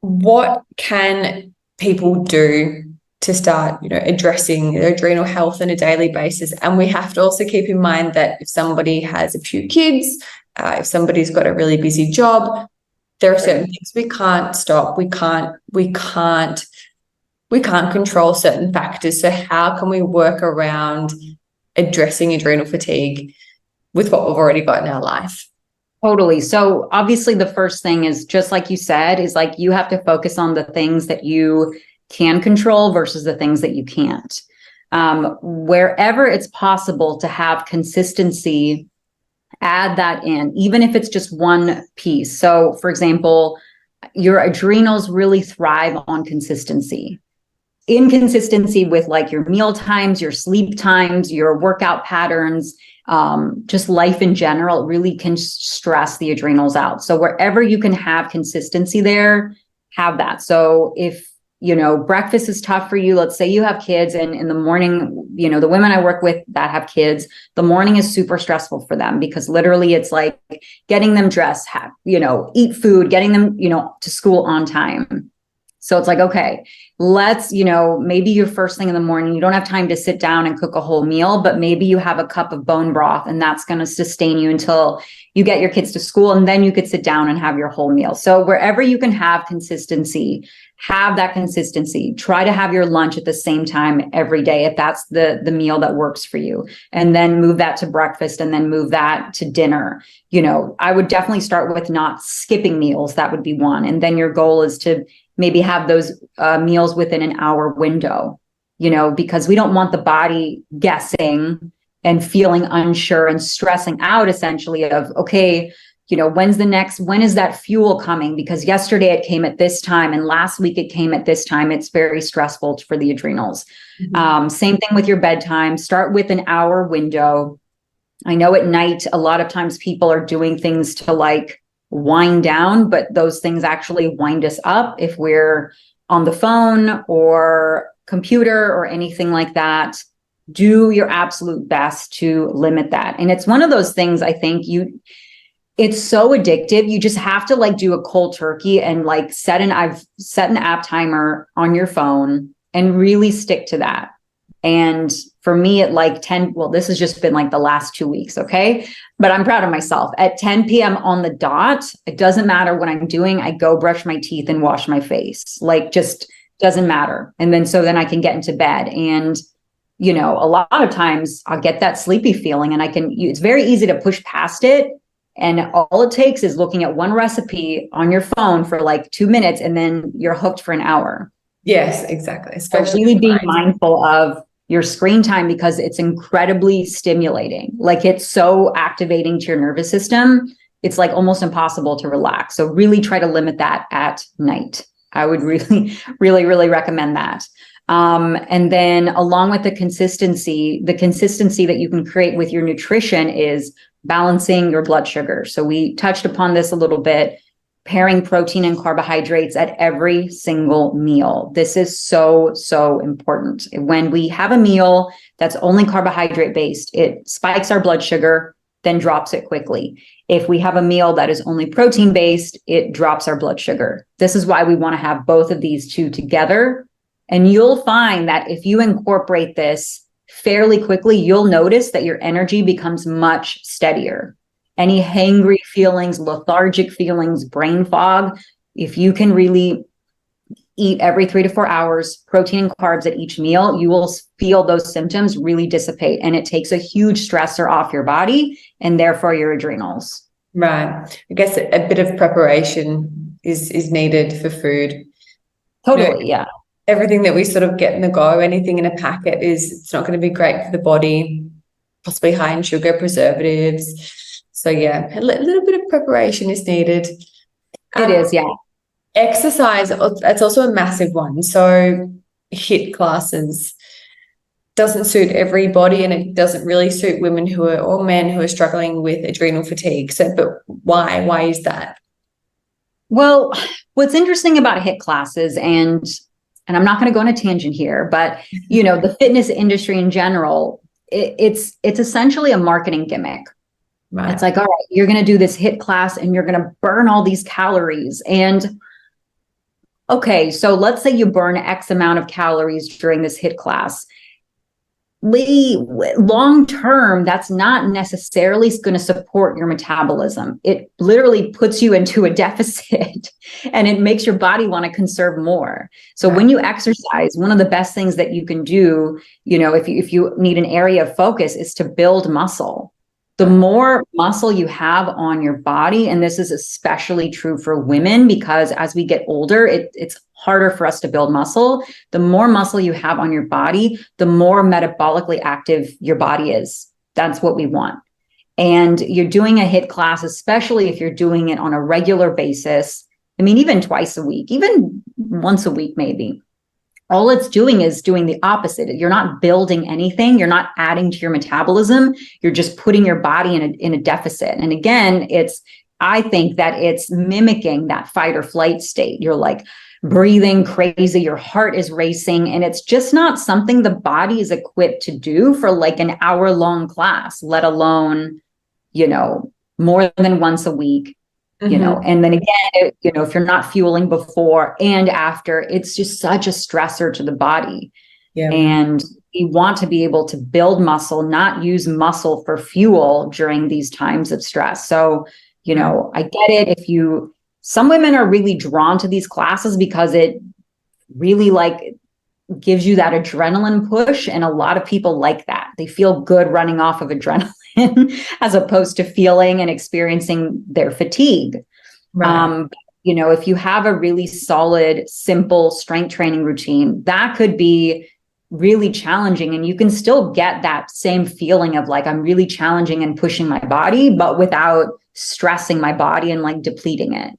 what can people do to start, addressing their adrenal health on a daily basis? And we have to also keep in mind that if somebody has a few kids, if somebody's got a really busy job, there are certain things we can't stop. We can't control certain factors. So how can we work around addressing adrenal fatigue with what we've already got in our life? Totally. So obviously the first thing is, just like you said, is like you have to focus on the things that you can control versus the things that you can't. Wherever it's possible to have consistency, add that in, even if it's just one piece. So for example, your adrenals really thrive on consistency. Inconsistency with like your meal times, your sleep times, your workout patterns, just life in general really can stress the adrenals out. So wherever you can have consistency there, have that. So if breakfast is tough for you, let's say you have kids, and in the morning, the women I work with that have kids, the morning is super stressful for them because literally it's like getting them dressed, eat food, getting them, to school on time. So it's like, okay, let's, maybe your first thing in the morning, you don't have time to sit down and cook a whole meal, but maybe you have a cup of bone broth and that's going to sustain you until you get your kids to school. And then you could sit down and have your whole meal. So wherever you can have consistency, have that consistency. Try to have your lunch at the same time every day if that's the meal that works for you. And then move that to breakfast and then move that to dinner. I would definitely start with not skipping meals. That would be one. And then your goal is to maybe have those meals within an hour window, because we don't want the body guessing and feeling unsure and stressing out essentially of, okay, when is that fuel coming? Because yesterday it came at this time and last week it came at this time. It's very stressful for the adrenals. Mm-hmm. Same thing with your bedtime. Start with an hour window. I know at night, a lot of times people are doing things to like wind down, but those things actually wind us up if we're on the phone or computer or anything like that. Do your absolute best to limit that. And it's one of those things, I think it's so addictive. You just have to like do a cold turkey and like I've set an app timer on your phone and really stick to that. And for me at like 10, well, this has just been like the last 2 weeks. Okay. But I'm proud of myself. At 10 p.m. on the dot, it doesn't matter what I'm doing. I go brush my teeth and wash my face. Like just doesn't matter. And then I can get into bed. And, a lot of times I'll get that sleepy feeling and it's very easy to push past it. And all it takes is looking at one recipe on your phone for like 2 minutes and then you're hooked for an hour. Yes, exactly. Especially really being mindful of your screen time because it's incredibly stimulating. Like it's so activating to your nervous system. It's like almost impossible to relax. So really try to limit that at night. I would really, really, really recommend that. And then along with the consistency that you can create with your nutrition is balancing your blood sugar. So we touched upon this a little bit. Pairing protein and carbohydrates at every single meal. This is so, so important. When we have a meal that's only carbohydrate based, it spikes our blood sugar, then drops it quickly. If we have a meal that is only protein based, it drops our blood sugar. This is why we want to have both of these two together. And you'll find that if you incorporate this fairly quickly, you'll notice that your energy becomes much steadier. Any hangry feelings, lethargic feelings, brain fog, if you can really eat every 3 to 4 hours, protein and carbs at each meal, you will feel those symptoms really dissipate. And it takes a huge stressor off your body and therefore your adrenals. Right. I guess a bit of preparation is needed for food. Totally, yeah. Everything that we sort of get in the go, anything in a packet it's not going to be great for the body, possibly high in sugar, preservatives. So yeah, a little bit of preparation is needed. It is, yeah. Exercise, that's also a massive one. So HIIT classes doesn't suit everybody, and it doesn't really suit women or men who are struggling with adrenal fatigue. So, but why? Why is that? Well, what's interesting about HIIT classes, and I'm not going to go on a tangent here, but the fitness industry in general, it's essentially a marketing gimmick. Right. It's like, all right, you're going to do this HIIT class and you're going to burn all these calories. And okay, so let's say you burn X amount of calories during this HIIT class. Long term, that's not necessarily going to support your metabolism. It literally puts you into a deficit and it makes your body want to conserve more. So when you exercise, one of the best things that you can do, if you need an area of focus, is to build muscle. The more muscle you have on your body, and this is especially true for women, because as we get older, it's harder for us to build muscle. The more muscle you have on your body, the more metabolically active your body is. That's what we want. And you're doing a HIIT class, especially if you're doing it on a regular basis. I mean, even twice a week, even once a week, maybe. All it's doing is doing the opposite. You're not building anything. You're not adding to your metabolism. You're just putting your body in a deficit. And again, I think that it's mimicking that fight or flight state. You're like breathing crazy. Your heart is racing. And it's just not something the body is equipped to do for like an hour-long class, let alone, more than once a week. And then again, if you're not fueling before and after, it's just such a stressor to the body. Yeah. And you want to be able to build muscle, not use muscle for fuel during these times of stress. So, I get it. Some women are really drawn to these classes because it really gives you that adrenaline push. And a lot of people like that. They feel good running off of adrenaline as opposed to feeling and experiencing their fatigue. Right. If you have a really solid, simple strength training routine, that could be really challenging. And you can still get that same feeling of I'm really challenging and pushing my body, but without stressing my body and depleting it.